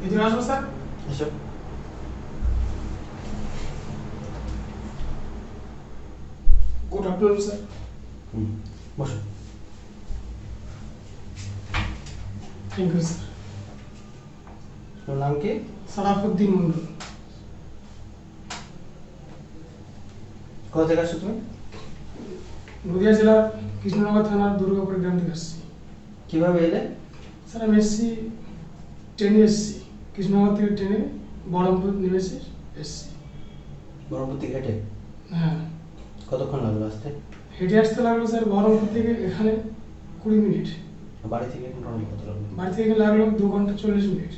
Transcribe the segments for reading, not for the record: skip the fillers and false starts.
এদিকে আসুন স্যার। এসো। Good afternoon sir. বসো। Thank you sir. তোর নাম কি? সারাফুদ্দিন মন্ডল। কোথা থেকে আসছো তুমি? নদিয়া জেলার কৃষ্ণনগর থানার দুর্গাপুর গ্রাম থেকে আসছি। কিভাবে এলে? স্যার আমি এসছি, ট্রেনে এসছি, কৃষ্ণনগর থেকে ট্রেনে বহরমপুর নেমেছি এসছি। বহরমপুর থেকে হেঁটে? হ্যাঁ। কতক্ষণ লাগলো আসতে? হেঁটে আসতে লাগলো স্যার বহরমপুর থেকে এখানে 20 মিনিট। বাড়ি থেকে এখন টোটাল কত লাগলো? বাড়ি থেকে লাগলো 2 ঘন্টা 40 মিনিট।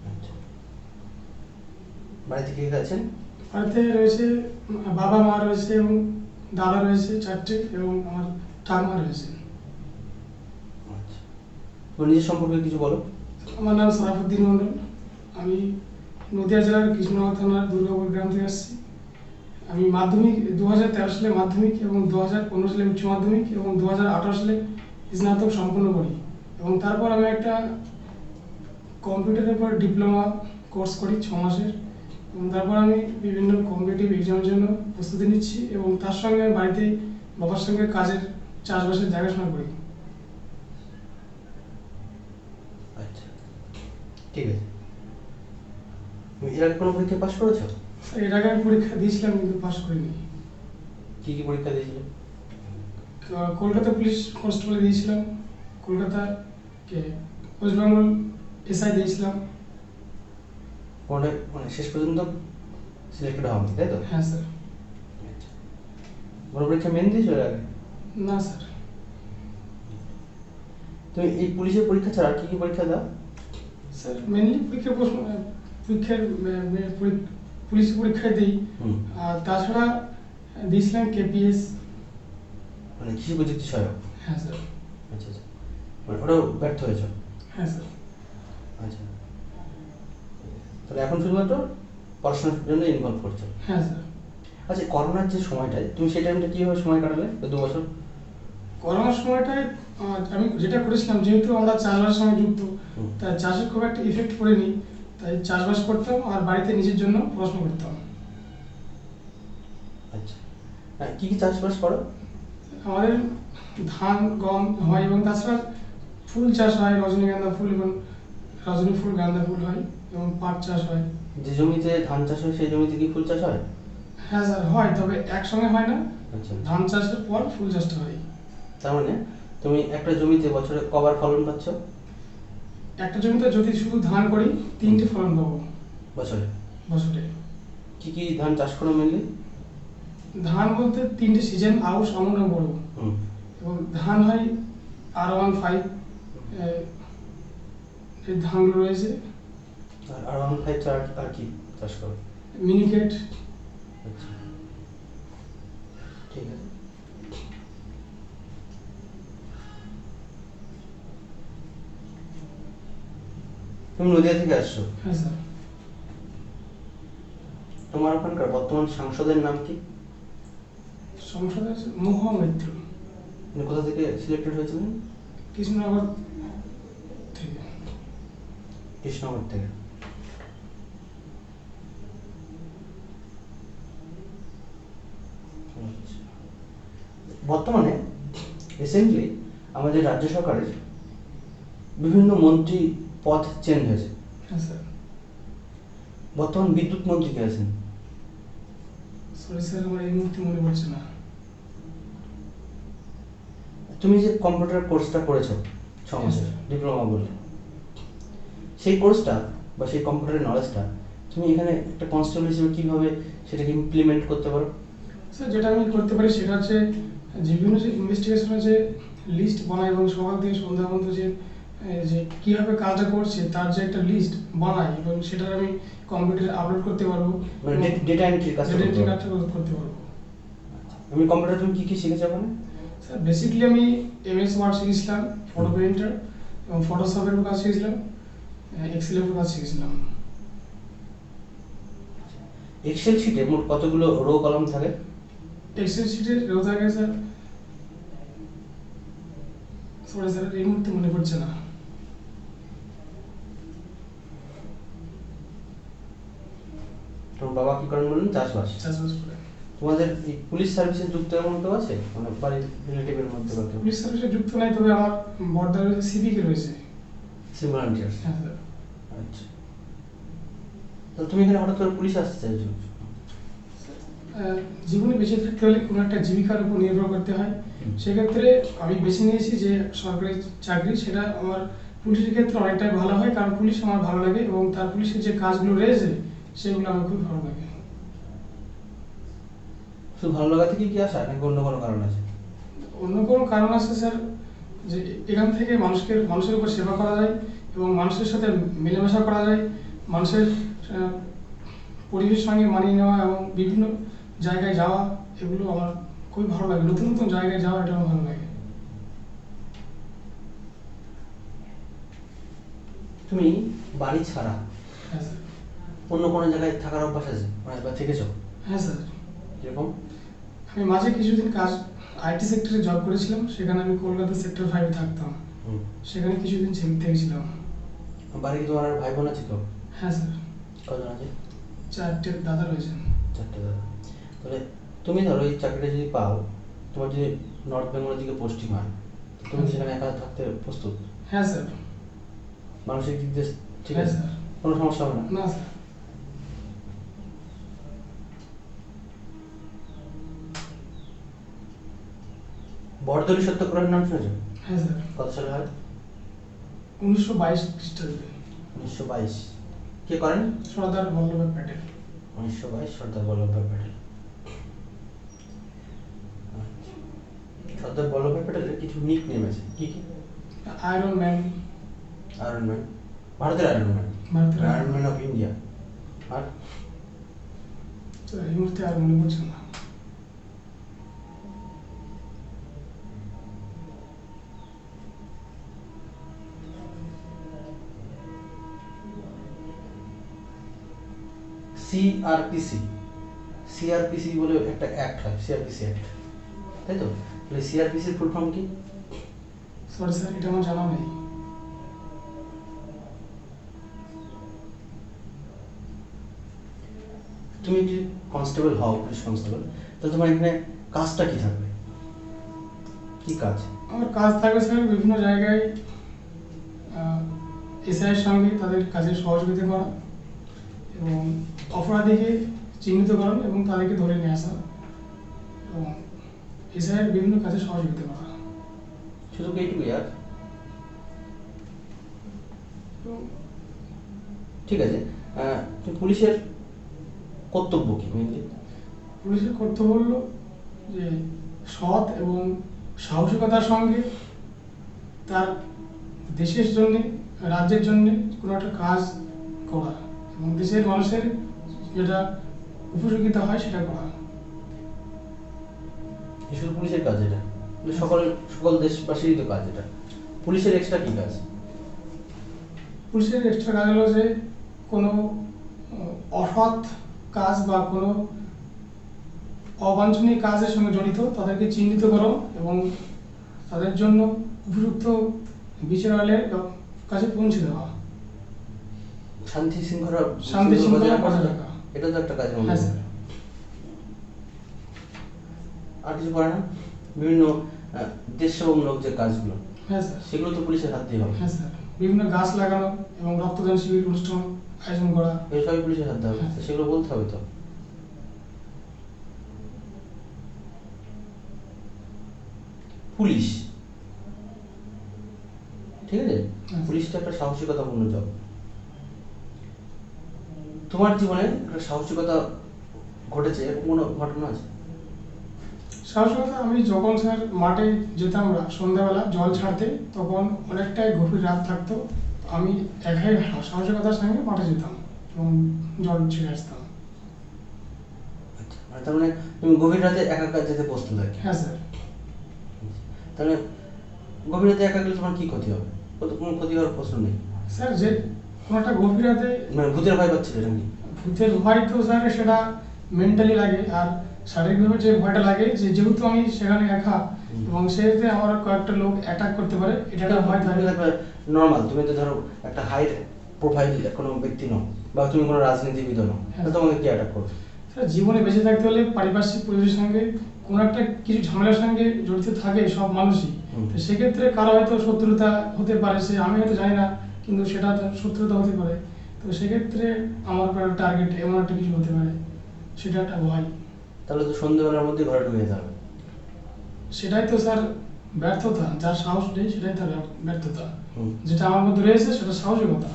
আচ্ছা। বাড়ি থেকে কে আছেন? বাড়িতে রয়েছে বাবা মা রয়েছে এবং দাদা রয়েছে 4টে এবং আমার ঠাকুমা রয়েছে। আচ্ছা। তোমার নিজের সম্পর্কে কিছু বলো। আমার নাম সারাফুদ্দিন মন্ডল। আমি নদিয়া জেলার কৃষ্ণনগর থানার দুর্গাপুর গ্রাম থেকে আসছি। আমি মাধ্যমিক 2013 সালে মাধ্যমিক এবং 2015 সালে উচ্চ মাধ্যমিক এবং 2018 সালে স্নাতক সম্পন্ন করি এবং তারপর আমি একটা কম্পিউটারের উপর ডিপ্লোমা কোর্স করি 6 মাসের এবং তারপর আমি বিভিন্ন কম্পিটিটিভ এক্সামের জন্য প্রস্তুতি নিচ্ছি এবং তার সঙ্গে আমি বাড়িতে বাবার সঙ্গে কাজের চাষবাসের দেখাশোনা করি। আচ্ছা, ঠিক আছে। তুমি এর আগে কোনো পরীক্ষায় পাশ করেছো? স্যার এর আগে আমি পরীক্ষা দিয়েছিলাম কিন্তু পাস করিনি। কি কি পরীক্ষা দিয়েছিলে? কলকাতা পুলিশ কনস্টেবল দিয়েছিলাম, কলকাতা ওয়েস্ট বেঙ্গল এসআই দিয়েছিলাম। কোনটা মানে শেষ পর্যন্ত সিলেক্টেড হওনি, তাই তো? হ্যাঁ স্যার। আচ্ছা। বড় পরীক্ষা মেন দিয়েছো এর আগে? না স্যার। তুমি এই পুলিশের পরীক্ষা ছাড়া আর কি কি পরীক্ষা দাও? স্যার মেনলি পুলিশ পরীক্ষায় দিই। আর তাছাড়া দিয়েছিলাম কেপিএস। মানে কৃষি প্রযুক্তি সহায়ক? হ্যাঁ স্যার। আচ্ছা আচ্ছা, মানে ওটাও ব্যর্থ হয়েছো? হ্যাঁ স্যার। আচ্ছা, তাহলে এখন শুধুমাত্র পড়াশোনার জন্য ইনভলভ করছো? হ্যাঁ স্যার। আচ্ছা, করোনার যে সময়টায় তুমি সেই টাইমটা কীভাবে সময় কাটালে 2 বছর? করোনার সময়টায় আমি যেটা করেছিলাম, যেহেতু আমরা চাষবাসের সঙ্গে যুক্ত, তাই চাষের খুব একটা ইফেক্ট পড়েনি, তাই চাষবাস করতাম আর বাড়িতে নিজের জন্য পড়াশোনা করতাম। আচ্ছা, কী কী চাষবাস করো? আমাদের ধান গম হয় এবং তাছাড়া ফুল চাষ হয়, রজনীগন্ধা ফুল এবং রজনী ফুল গাঁদা ফুল হয় এবং পাট চাষ হয়। যে জমিতে ধান চাষ হয় সেই জমিতে কি ফুল চাষ হয়? হ্যাঁ স্যার হয়, তবে একসঙ্গে হয় না। আচ্ছা, ধান চাষের পর ফুল চাষটা হয়। তার মানে তুমি একটা জমিতে বছরে কবার ফলন পাচ্ছ? একটা জমিতে যদি শুধু ধান করি 3টে ফলন পাবো বছরে। বছরে। কি কি ধান চাষ করো মেনলি? ধান বলতে 3টে সিজন, আউশ, আমন এবং বোরো। এবং ধান হয় R15, এই ধানগুলো রয়েছে। আর R15 ছাড়া আর কি চাষ করো? মিনিকেট। আচ্ছা, ঠিক আছে। তুমি নদিয়া থেকে আসছো? হ্যাঁ স্যার। তোমার ওখানকার বর্তমান সাংসদের নাম কি? সংসদ আছে মহামৈত্র। মানে কোথা থেকে সিলেক্টেড হয়েছিলেন? কৃষ্ণনগর থেকে। কৃষ্ণনগর থেকে। আচ্ছা। বর্তমানে রিসেন্টলি আমাদের রাজ্য সরকারের বিভিন্ন মন্ত্রী পদ চেঞ্জ হয়েছে। হ্যাঁ স্যার। বর্তমান বিদ্যুৎ মন্ত্রী কে আছেন? সরি স্যার, আমার এই মুহূর্তে মনে পড়ছে না। তুমি যে কম্পিউটার কোর্সটা করেছো 6 মাসের ডিপ্লোমা বলে, সেই কোর্সটা বা সেই কম্পিউটারের নলেজটা তুমি এখানে একটা কনস্টেবল হিসেবে কিভাবে সেটাকে ইমপ্লিমেন্ট করতে পারো? স্যার যেটা আমি করতে পারি সেটা হচ্ছে বিভিন্ন যে ইনভেস্টিগেশনের যে লিস্ট বানাই এবং সকাল থেকে সন্ধ্যা পর্যন্ত যে কীভাবে কাজটা করছে তার যে একটা লিস্ট বানাই এবং সেটা আমি কম্পিউটারে আপলোড করতে পারবো, মানে ডেটা এন্ট্রির কাজটা করতে পারবো। তুমি কম্পিউটার তুমি কি কি শিখেছো ওখানে? স্যার বেসিক্যালি আমি এমএস ওয়ার্ড শিখেছিলাম, ফটো প্রিন্টার এবং ফটোশপের কাজ শিখেছিলাম, এক্সেলের কাজ শিখেছিলাম। এক্সেল শিটে মোট কতগুলো রো কলাম থাকে? এক্সেল শিটের রো থাকে স্যার, সরি স্যার এই মুহূর্তে মনে পড়ছে না। তোমার বাবা কি করেন বললেন? চাষবাস। চাষবাস করে। তোমাদের এই পুলিশ সার্ভিসে যুক্ত এমন কেউ আছে, মানে বাড়ির রিলেটিভের মধ্যে বা কেউ? পুলিশ সার্ভিসে যুক্ত নাই, তবে আমার বর্দার সিভিকে রয়েছে। Civil volunteers. হ্যাঁ স্যার। আচ্ছা, তো তুমি এখানে হঠাৎ করে পুলিশ আসতে চাইছো? জীবনে বেঁচে থাকতে হলে কোনো একটা জীবিকার উপর নির্ভর করতে হয়। সেক্ষেত্রে আমি বেছে নিয়েছি যে সরকারি চাকরি, সেটা আমার পুলিশের ক্ষেত্রে অনেকটাই ভালো হয়, কারণ পুলিশ আমার ভালো লাগে এবং তার পুলিশের যে কাজগুলো রয়েছে সেগুলো আমার খুব ভালো লাগে। শুধু ভালো লাগা থেকে কি আসা, নাকি অন্য কোনো কারণ আছে? অন্য কোনো কারণ আছে স্যার, যে এখান থেকে মানুষের উপর সেবা করা যায় এবং মানুষের সাথে মেলামেশা করা যায়, মানুষের পরিবেশের সঙ্গে মানিয়ে নেওয়া এবং বিভিন্ন জায়গায় যাওয়া, এগুলো আমার খুবই ভালো লাগে। নতুন নতুন জায়গায় যাওয়া, এটা আমার ভালো লাগে। তুমি বাড়ি ছাড়া হ্যাঁ স্যার। অন্য কোনো জায়গায় থাকার অভ্যাস আছে, মানে বা থেকেছো? হ্যাঁ স্যার। কিরকম? আমি মাঝে কিছুদিন আইটি সেক্টরে জব করেছিলাম, সেখানে আমি কলকাতা সেক্টর 5 থাকতাম। সেখানে কিছুদিন থেকেছিলাম। বাড়ি কি তোমার আর ভাই বোন আছে কেউ? হ্যাঁ স্যার। কজন আছে? 4টে দাদা রয়েছেন। 4টে দাদা। তাহলে তুমি ধরো এই চাকরিটা যদি পাও, তোমার যদি নর্থ বেঙ্গলের দিকে পোস্টিং হয়, তুমি সেখানে একা থাকতে প্রস্তুত? হ্যাঁ স্যার। মানসিক দিক দিয়ে ঠিক হ্যাঁ আছে? স্যার। কোনো সমস্যা হবে না? না স্যার। বরদলি সত্যগ্রহের নাম শুনেছো? হ্যাঁ স্যার। কত সালে হয়? 1922 খ্রিস্টাব্দে। 1922। কে করেন? সর্দার বল্লভভাই প্যাটেল। 1922 সর্দার বল্লভভাই প্যাটেল। সর্দার বল্লভভাই প্যাটেলের কিছু নিক নেম আছে, কি কি? Iron man. আয়রন ম্যান, ভারতের আয়রন ম্যান, ভারতের আয়রন ম্যান অফ ইন্ডিয়া। আর তো এই মুহূর্তে আর মনে পড়ছে না। সিআরপিসি, সিআরপিসি বলে একটা অ্যাক্ট হয়, সিআরপিসি অ্যাক্ট, তাই তো? তাহলে সিআরপিসির ফুল ফর্ম কি? সরি স্যার, এটা আমার জানা নেই। তুমি যদি কনস্টেবল হও, পুলিশ কনস্টেবল, তাহলে তোমার এখানে কাজটা কি থাকবে? কি কাজ? আমার কাজ থাকবে স্যার বিভিন্ন জায়গায় এসআইয়ের সঙ্গে তাদের কাজে সহযোগিতা করা এবং অপরাধীকে চিহ্নিতকরণ এবং তাদেরকে ধরে নিয়ে আসা এবং এসআইয়ের বিভিন্ন কাজে সহযোগিতা করা। শুধু কি এইটুকুই? আর ঠিক আছে, তুমি পুলিশের কর্তব্য কি মেনলি? পুলিশের কর্তব্য হলো যে সৎ এবং সাহসিকতার সঙ্গে তার দেশের জন্যে, রাজ্যের জন্যে কোনো একটা কাজ করা এবং দেশের মানুষের যেটা উপযোগিতা হয় সেটা করা। এই শুধু পুলিশের কাজ এটা? সকল দেশবাসীরই তো কাজ এটা। পুলিশের এক্সট্রা কি কাজ? পুলিশের এক্সট্রা কাজ হলো যে কোনো অসৎ কাজ বা কোনো অবাঞ্ছনীয় কাজের সঙ্গে জড়িত তাদেরকে চিহ্নিত করো এবং তাদের জন্য উপযুক্ত বিচারালয়ের কাছে পৌঁছে দেওয়া। শান্তি শৃঙ্খলা বজায় রাখা। এটা তো একটা কাজ। হ্যাঁ স্যার। আর কিছু করে না? বিভিন্ন দেশসেবামূলক যে কাজগুলো, হ্যাঁ স্যার, সেগুলো তো পুলিশের হাত দিয়ে হবে। হ্যাঁ স্যার। বিভিন্ন গাছ লাগানো এবং রক্তদান শিবির অনুষ্ঠান আয়োজন করা, এগুলো সবই পুলিশের হাত দিয়ে হবে। হ্যাঁ। সেগুলো বলতে হবে তো। পুলিশ, ঠিক আছে, হ্যাঁ। পুলিশটা একটা সাহসিকতাপূর্ণ জব। তোমার জীবনে একটা সাহসিকতা ঘটেছে এরকম কোনো ঘটনা আছে? সাহসিকতা, আমি যখন স্যার মাঠে যেতাম সন্ধ্যাবেলা জল ছাড়তে, তখন অনেকটাই গভীর রাত থাকতো, আমি একাই সাহসিকতার সঙ্গে মাঠে যেতাম এবং জল ছেড়ে আসতাম। আচ্ছা, মানে তার মানে তুমি গভীর রাতে একা একা যেতে প্রস্তুত আর কি? হ্যাঁ স্যার। তাহলে গভীর রাতে একা গেলে তোমার কি ক্ষতি হবে? কোনো ক্ষতি হওয়ার প্রশ্ন নেই স্যার, যে কোনো একটা গভীর রাতে মানে ভূতের ভয় পাচ্ছিল এটা কি? ভূতের ভয় তো স্যার সেটা মেন্টালি লাগে, আর শারীরিকভাবে যে ভয়টা লাগে যে যেহেতু আমি সেখানে একা এবং সেতে আমার কয়েকটা লোক অ্যাটাক করতে পারে, এটা একটা ভয় থাকে। নর্মাল, তুমি তো ধরো একটা হাই প্রোফাইল কোনো ব্যক্তি নও বা তুমি কোনো রাজনীতিবিদও নও, হ্যাঁ। তাহলে তোমাকে কি অ্যাটাক করবে? স্যার জীবনে বেঁচে থাকতে হলে পারিপার্শ্বিক পরিবেশের সঙ্গে কোনো একটা কিছু ঝামেলার সঙ্গে জড়িত থাকে সব মানুষই। হুম। তো সেক্ষেত্রে কারো হয়তো শত্রুতা হতে পারে, সে আমি হয়তো জানি না, কিন্তু সেটা তার শত্রুতা হতে পারে। তো সেক্ষেত্রে আমার টার্গেট এমন একটা কিছু হতে পারে, সেটা একটা ভয়। তাহলে তো সন্ধ্যেবেলার মধ্যে ঘরে ঢুকে যেতে হবে। সেটাই তো স্যার ব্যর্থতা, যার সাহস নেই সেটাই তার ব্যর্থতা। হুম। যেটা আমার মধ্যে রয়েছে সেটা সাহসিকতা।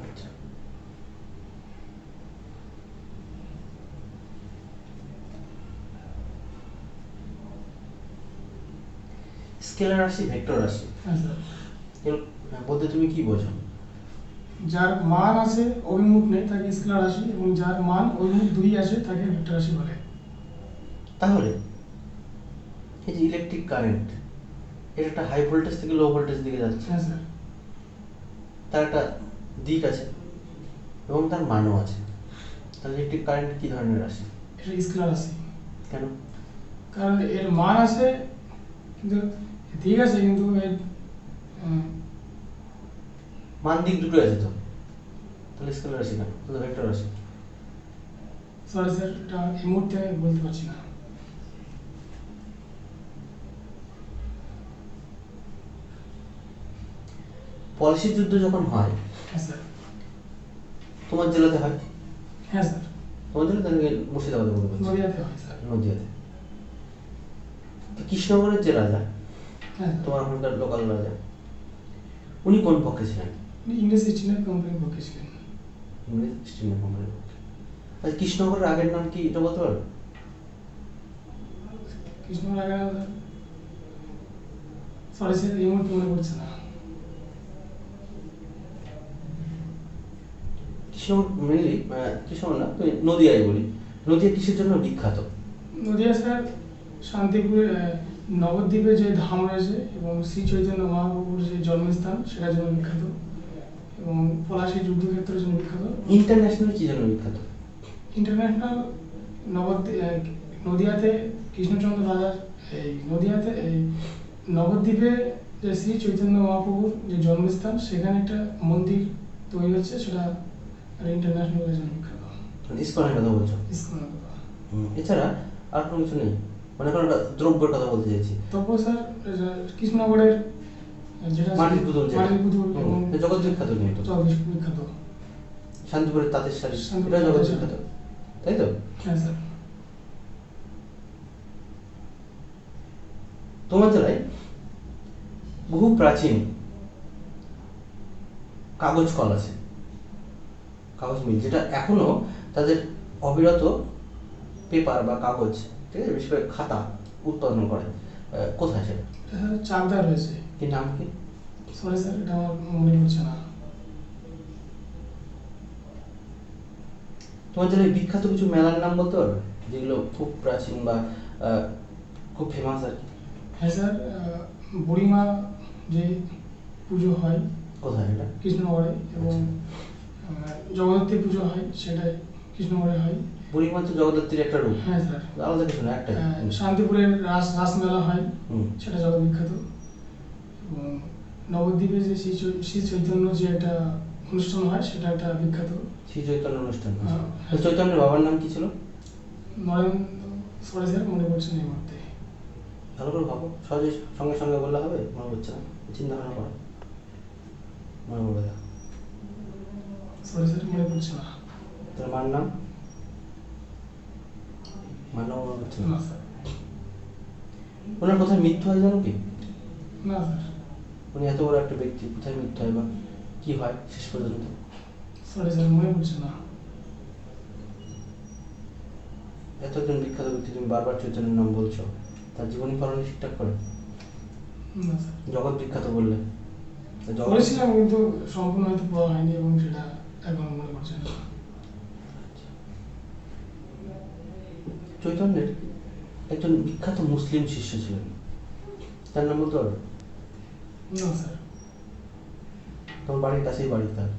আচ্ছা। স্কেলার রাশি, ভেক্টর রাশি, হ্যাঁ স্যার। এর বলতে তুমি কি বোঝো? যার মান আছে অভিমুখ নেই তাকে স্কেলার রাশি, এবং যার মান অভিমুখ দুই আছে তাকে ভেক্টর রাশি বলে। তাহলে এই যে ইলেকট্রিক কারেন্ট, এটা একটা হাই ভোল্টেজ থেকে লো ভোল্টেজ দিকে যাচ্ছে, হ্যাঁ স্যার। তার একটা দিক আছে এবং তার মানও আছে। তাহলে ইলেকট্রিক কারেন্ট কি ধরনের রাশি? এটা স্কেলার রাশি। কেন? কারণ এর মান আছে, কিন্তু দিক আছে, কিন্তু এর মান দিক দুটো আছে তো, তাহলে স্কেলার রাশি কেন? তাহলে ভেক্টর রাশি। সরি স্যার, এটা এই মুহূর্তে আমি বলতে পারছি না। পলিসির যুদ্ধ যখন হয়, হ্যাঁ স্যার। তোমার জেলাতে হয়? হ্যাঁ স্যার। তোমার জেলাতে নাকি মুর্শিদাবাদে বলতে পারছি? নদিয়াতে হয় স্যার। নদিয়াতে। তো কৃষ্ণনগরের যে রাজা, হ্যাঁ তোমার ওখানকার লোকাল রাজা, উনি কোন পক্ষে ছিলেন? উনি ইংলিশ ইস্ট ইন্ডিয়া কোম্পানির পক্ষে ছিলেন। ইংরেজ ইস্ট ইন্ডিয়া কোম্পানির পক্ষে। আচ্ছা, কৃষ্ণনগরের আগের নাম কি এটা বলতে পারবে? কৃষ্ণ রাগা, সরি স্যার এই মুহূর্তে মনে পড়ছে না। কৃষ্ণনগর মেনলি কৃষ্ণনগর না, তুমি নদিয়ায় বলি। নদিয়া কিসের জন্য বিখ্যাত? নদিয়া স্যার শান্তিপুর নবদ্বীপে যে ধাম রয়েছে এবং শ্রী চৈতন্য মহাপ্রভুর যে জন্মস্থান সেটার জন্য বিখ্যাত, এবং পলাশী যুদ্ধক্ষেত্রের জন্য বিখ্যাত। ইন্টারন্যাশনাল কি জন্য বিখ্যাত? ইন্টারন্যাশনাল নদিয়াতে কৃষ্ণচন্দ্র রাজার এই নবদ্বীপে যে শ্রী চৈতন্য মহাপ্রভুর যে জন্মস্থান, সেখানে একটা মন্দির তৈরি হচ্ছে, সেটা ইন্টারন্যাশনালের জন্য বিখ্যাত। ইস্কনের কথা বলছো? ইসকনের কথা। এছাড়া আর কোনো কিছু নেই? মানে কোনো একটা দ্রব্যের কথা বলতে চাইছি। তারপর স্যার কৃষ্ণনগরের যেটা মাটির পুতুল, মাটির পুতুল এবং জগৎ বিখ্যাত কিন্তু। জগৎ বিখ্যাত। শান্তিপুরের তাঁতের শাড়ি, শান্তিপুরের এটা জগৎ তাঁতের বিখ্যাত, শাড়ি। তাই তো? হ্যাঁ স্যার। তোমার জেলায় বহু প্রাচীন কাগজ কল আছে, কাগজ মিল, যেটা এখনো তাদের অবিরত পেপার বা কাগজ, ঠিক আছে, বিশেষ করে খাতা উৎপাদন করে। কোথায় সেটা? স্যার চাকদা রয়েছে। কি নাম কি? সরি স্যার এটা আমার মনে পড়ছে না। তোমার জেলায় বিখ্যাত কিছু মেলার নাম বলতে পারবে, যেগুলো খুব প্রাচীন বা খুব ফেমাস আর কি? হ্যাঁ স্যার, বুড়িমা যে পুজো হয় কোথায় এটা? কৃষ্ণনগরে, এবং জগদ্ধাত্রী পুজো হয় সেটাই কৃষ্ণনগরে হয়। বুড়িমা তো জগদ্ধাত্রীর একটা রূপ, হ্যাঁ স্যার। আলাদা কিছু না, একটাই। শান্তিপুরের রাসমেলা হয়, হুম। সেটা জগৎ বিখ্যাত। এবং নবদ্বীপে যে শ্রী চৈতন্য যে একটা অনুষ্ঠান হয় সেটা একটা বিখ্যাত। শ্রী চৈতন্য অনুষ্ঠান। হ্যাঁ। তো চৈতন্যের বাবার নাম কি ছিল? নরেন্দ্র, সরি স্যার মনে পড়ছে না এই মুহূর্তে। ভালো করে ভাবো, সহজে সঙ্গে সঙ্গে বললে হবে? মনে হচ্ছে না, চিন্তা ভাবনা করো, মনে পড়বে দেখো। সরি স্যার মনে পড়ছে না। তোর মার নাম? মার নাম মনে পড়ছে না? না স্যার। ওনার কোথায় মৃত্যু হয় জানো কি? না স্যার। উনি এত বড় একটা ব্যক্তি, কোথায় মৃত্যু হয় বা কি হয় শেষ পর্যন্ত? সরি স্যার মনে পড়ছে না। এত একজন বিখ্যাত ব্যক্তি, তুমি বারবার চৈতন্যের নাম বলছো, তার জীবনী ফলন ঠিকঠাক করে? না স্যার। জগৎ বিখ্যাত বললে, তা জগৎ বলেছিলাম কিন্তু সম্পূর্ণ হয়তো পড়া হয়নি, এবং সেটা এখন মনে পড়ছে না। চৈতন্যের একজন বিখ্যাত মুসলিম শিষ্য ছিলেন, তার নাম বলতে পারবে? না স্যার। তোমার বাড়ির কাছেই বাড়ি তার,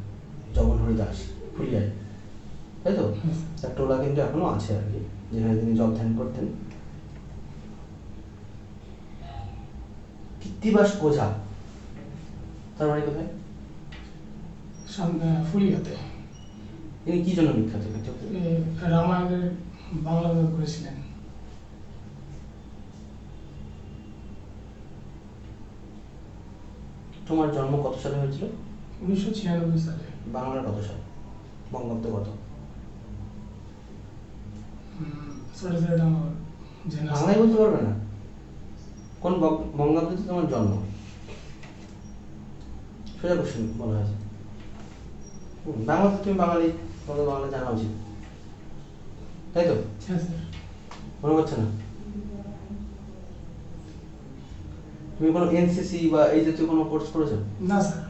জগন হরিদাস, ফুলিয়ায়, তাই তো? হ্যাঁ, তার টোলা কিন্তু এখনো আছে আর কি, যেখানে তিনি জব ধ্যান করতেন। কৃত্তিবাস ওঝা, তার বাড়ি কোথায়? ফুলিয়াতে। ইনি কি জন্য বিখ্যাত? রামায়ণের বাংলা অনুবাদ করেছিলেন। তোমার জন্ম কত সালে হয়েছিল? 1996 সালে। বাংলা কত সাল? বঙ্গাব্দ কত? সরি স্যার, এটা আমার জানা আছে। বাংলায় বলতে পারবে না? কোন বঙ্গাব্দে তোমার জন্ম? সোজা কোশ্চেন বলা হয়েছে। বাংলাতে তুমি বাঙালি, তোমাদের বাংলা জানা উচিত, তাই তো? হ্যাঁ স্যার। মনে করছে না? তুমি কোনো এনসিসি বা এই জাতীয় কোনো কোর্স করেছো? না স্যার।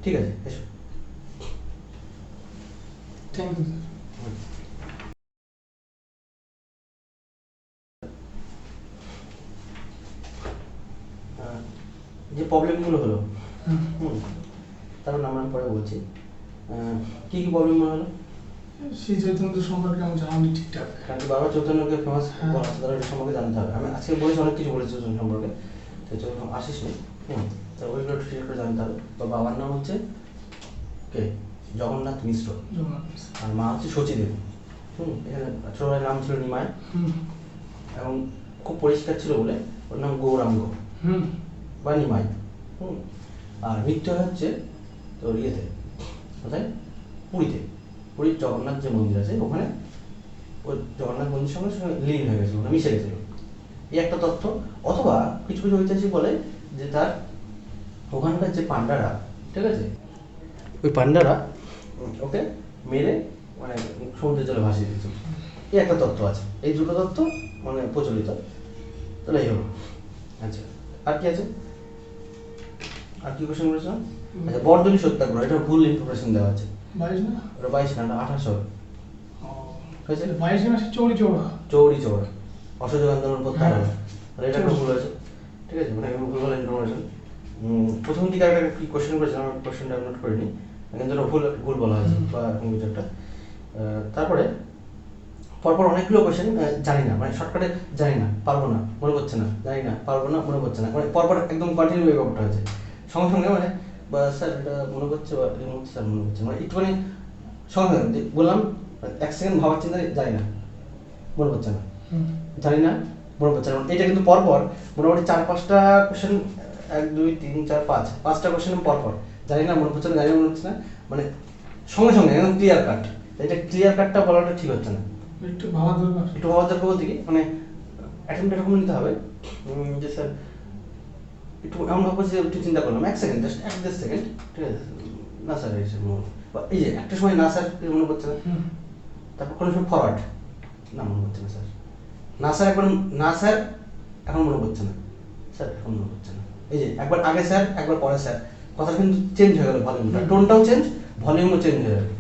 ঠিক আছে, এসো। Thank you sir. যে প্রবলেমগুলো হলো, তারপর নাম পরে বলছি। কি কি প্রবলেম হলো? শ্রী চৈতন্য সম্পর্কে আমি জানি ঠিকঠাক। কারণ বাবা চৈতন্যকে ফেমাস হ্যাঁ। বলা আছে, তারা এটা সম্পর্কে জানতে হবে। আমি আজকে বলেছি, অনেক কিছু বলেছি চৈতন্য সম্পর্কে, তো চৈতন্য আসিস নি, তো ওইগুলো একটু ঠিক করে জানতে হবে। তো বাবার নাম হচ্ছে কে? জগন্নাথ মিশ্র। জগন্নাথ মিশ্র। আর মা হচ্ছে সচিদেবী। এখানে ছোটবেলার নাম ছিল নিমাই, এবং খুব পরিষ্কার ছিল বলে ওর নাম গৌরাঙ্গ বা নিমাই। আর মৃত্যু হচ্ছে তোর ইয়েতে, কোথায়? পুরীতে। পুরীর জগন্নাথ যে মন্দির আছে ওখানে ওই জগন্নাথ মন্দিরের সঙ্গে সঙ্গে লীন হয়ে গেছিল, ওটা মিশে গেছিল, এই একটা তথ্য। অথবা কিছু কিছু ঐতিহাসিক বলে যে তার ওখানকার যে পান্ডারা, ঠিক আছে, ওই পান্ডারা ওকে মেরে মানে সমুদ্রের জলে ভাসিয়ে দিয়েছিল, এই একটা তত্ত্ব আছে। এই দুটো তত্ত্ব মানে প্রচলিত। তাহলে এই হলো। আচ্ছা, আর কি আছে? আর কি কোশ্চেন করেছিলাম? আচ্ছা, বরদলি সত্যাগ্রহ, এটা ভুল ইনফরমেশন দেওয়া আছে। 22 না? ওটা 22 না, 28 হবে। হয়েছে? 22 মাসে চৌরি চৌড়া। চৌরি চৌড়া, অসহযোগ আন্দোলন প্রত্যাহার। হ্যাঁ। তাহলে এটা একটা ভুল হয়েছে, ঠিক আছে, মানে ভুল ইনফরমেশন। প্রথম দিকে একটা কি কোশ্চেন করেছিলাম, আমি কোশ্চেনটা নোট করিনি, কিন্তু ওটা ভুল ভুল বলা হয়েছে বা এরকম কিছু একটা। তারপরে পরপর অনেকগুলো কোশ্চেন জানি না, মানে শর্টকাটে জানি না, পারবো না, মনে করছে না, জানি না, পারবো না, মনে করছে না, মানে পরপর একদম কন্টিনিউ এই ব্যাপারটা হয়েছে সঙ্গে সঙ্গে, মানে বা স্যার এটা মনে করছে, বা এই মুহূর্তে স্যার মনে করছে, মানে একটুখানি সঙ্গে সঙ্গে যে বললাম, 1 সেকেন্ড ভাবার চিন্তা, জানি না, মনে করছে না, জানি না, মনে করছে না। এটা কিন্তু পরপর মোটামুটি 4-5টা কোশ্চেন, 1 2 3 4 5টা কোশ্চেন পরপর জানি না, মনে করছে না, জানি না, মনে হচ্ছে না, মানে সঙ্গে সঙ্গে একদম ক্লিয়ার কাট। এটা ক্লিয়ার কাটটা বলাটা ঠিক হচ্ছে না, একটু ভাবা দরকার। একটু ভাবা দরকার বলতে কি, মানে অ্যাটেম্পট এরকম নিতে হবে যে স্যার একটু এমন ভাববো যে একটু চিন্তা করলাম, 1 সেকেন্ড, জাস্ট 1-2 সেকেন্ড, ঠিক আছে, না স্যার এই যে একটা সময় না স্যার মনে করছে না, তারপর কোনো সময় ফরওয়ার্ড, না মনে করছে না স্যার, না স্যার একবার, না স্যার এখন মনে করছে না, স্যার এখন মনে করছে না, এই যে একবার আগে স্যার একবার পরে স্যার, কথা কিন্তু চেঞ্জ হয়ে গেল, ভলিউমটা, টোনটাও চেঞ্জ, ভলিউমও চেঞ্জ হয়ে যাবে।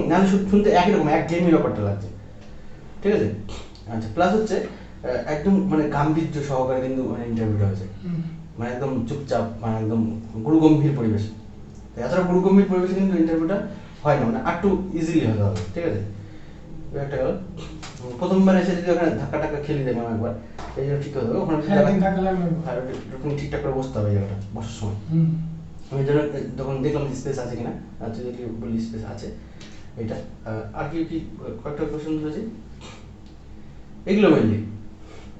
নাহলে শুনতে একই রকম, এক গেমই ব্যাপারটা লাগছে, ঠিক আছে। আচ্ছা, প্লাস হচ্ছে একদম মানে গাম্ভীর্য সহকারে কিন্তু মানে ইন্টারভিউটা হয়েছে, মানে একদম চুপচাপ, মানে একদম গুরুগম্ভীর পরিবেশ। এতটা গুরুগম্ভীর পরিবেশে কিন্তু ইন্টারভিউটা হয় না, মানে একটু ইজিলি হতে হবে, ঠিক আছে। একটা গেল, প্রথমবার এসে যদি ওখানে ধাক্কা টাক্কা খেলি দেয় মানে একবার, এই জন্য ঠিক হতে হবে, ওখানে এরকম ঠিকঠাক করে বসতে হবে জায়গাটা বসার সময়। আমি যেন তখন দেখলাম স্পেস আছে কিনা, তুই দেখলি বললি স্পেস আছে, এটা। আর কি কি কয়েকটা কোশ্চেন ধরেছি, এগুলো মেনলি,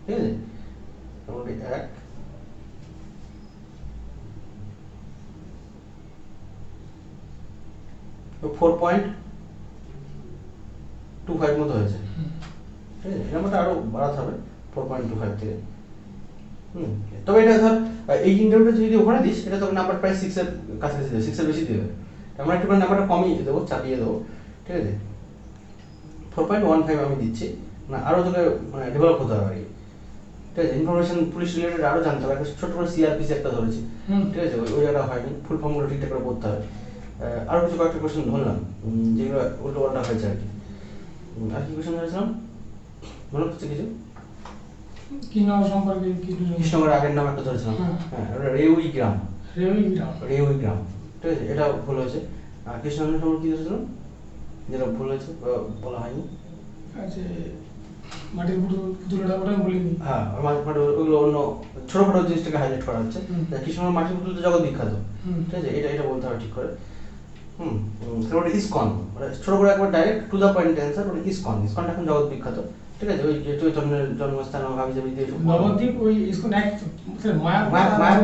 ঠিক আছে। মোটামুটি 1 4.25 মতো হয়েছে, ঠিক আছে। নাম্বারটা আরো বাড়াতে হবে 4.25 থেকে। তবে এটা ধর এই ইন্টারভিউটা যদি ওখানে দিস, এটা তোকে নাম্বার প্রায় 6 এর কাছাকাছি দেবে, 6 এর বেশি দেবে। আমরা একটু করে নাম্বারটা কমিয়ে দেবো, চাপিয়ে দেবো, ঠিক আছে। 4.15 আমি দিচ্ছি, মানে আরও তোকে মানে ডেভেলপ হতে হবে আর কি, ঠিক আছে। ইনফরমেশন পুলিশ রিলেটেড আরও জানতে হবে, ছোট করে সিআরপিসি একটা ধরেছি, ঠিক আছে, ওই জায়গাটা হয়নি, ফুল ফর্মগুলো ঠিকঠাক করে পড়তে হবে। আরও কিছু কয়েকটা কোয়েশ্চেন ধরলাম যেগুলো উল্টো পাল্টা হয়েছে আর কি। আর কি কোয়েশ্চেন ধরেছিলাম মনে হচ্ছে কিছু? কৃষ্ণনগর সম্পর্কে, কৃষ্ণনগরের আগের নাম একটা ধরেছিলাম, হ্যাঁ, রেউই গ্রাম, রেউই গ্রাম, ঠিক আছে, এটা ভুল হয়েছে। আর কৃষ্ণনগর সম্পর্কে কি ধরেছিলাম যেটা ভুল হয়েছে বলা হয়নি? আচ্ছা, মাটির পুতুল ওটা আমি বলিনি। হ্যাঁ, ওগুলো অন্য ছোটখাটো জিনিসটাকে হাইলাইট করা হচ্ছে। হুম। কৃষ্ণনগর মাটির পুতুল তো জগৎ বিখ্যাত, হুম। ঠিক আছে, এটা বলতে হবে ঠিক করে। তারপরে ইসকন, ছোট করে একবার direct to the point answer, ওটা ইসকনটা এখন জগৎ বিখ্যাত, ঠিক আছে, ওই যে চৈতন্যের জন্মস্থান হাবিজাবি দিয়ে নবদ্বীপ ওই ইসকন এক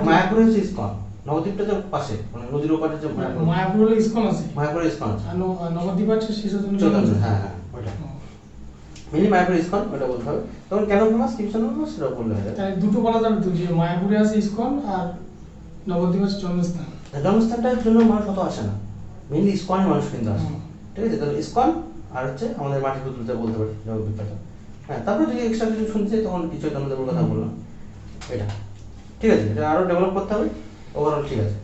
মায়াপুরে হচ্ছে ইসকন, নবদ্বীপটা তো পাশে, মানে নদীর ওপারে যে মায়াপুর হলে ইসকন আছে, মায়াপুরে ইসকন আছে, আর নবদ্বীপ আছে শ্রী চৈতন্য চৈতন্য, হ্যাঁ হ্যাঁ ওটা মেনলি মায়াপুর ইসকন, ওটা বলতে হবে। তখন কেন ফেমাস, কি জন্য ফেমাস সেটা বললে হয়ে যায়। তাই দুটো বলা যাবে তো, যে মায়াপুরে আছে ইসকন আর নবদ্বীপ আছে জন্মস্থান। জন্মস্থানটার জন্য মানুষ অত আসে না, মেনলি ইসকনের মানুষ কিন্তু আসে, হুম। ঠিক আছে। তাহলে ইসকন আর হচ্ছে আমাদের মাটির পুতুলটা বলতে পারি জগৎ বিখ্যাত। হ্যাঁ, তারপরে যদি এক্সট্রা কিছু শুনছে তখন কিছু চৈতন্যদেবের কথা বললাম, এটা ঠিক আছে, এটা আরও ডেভেলপ করতে হবে, ওভারঅল ঠিক আছে।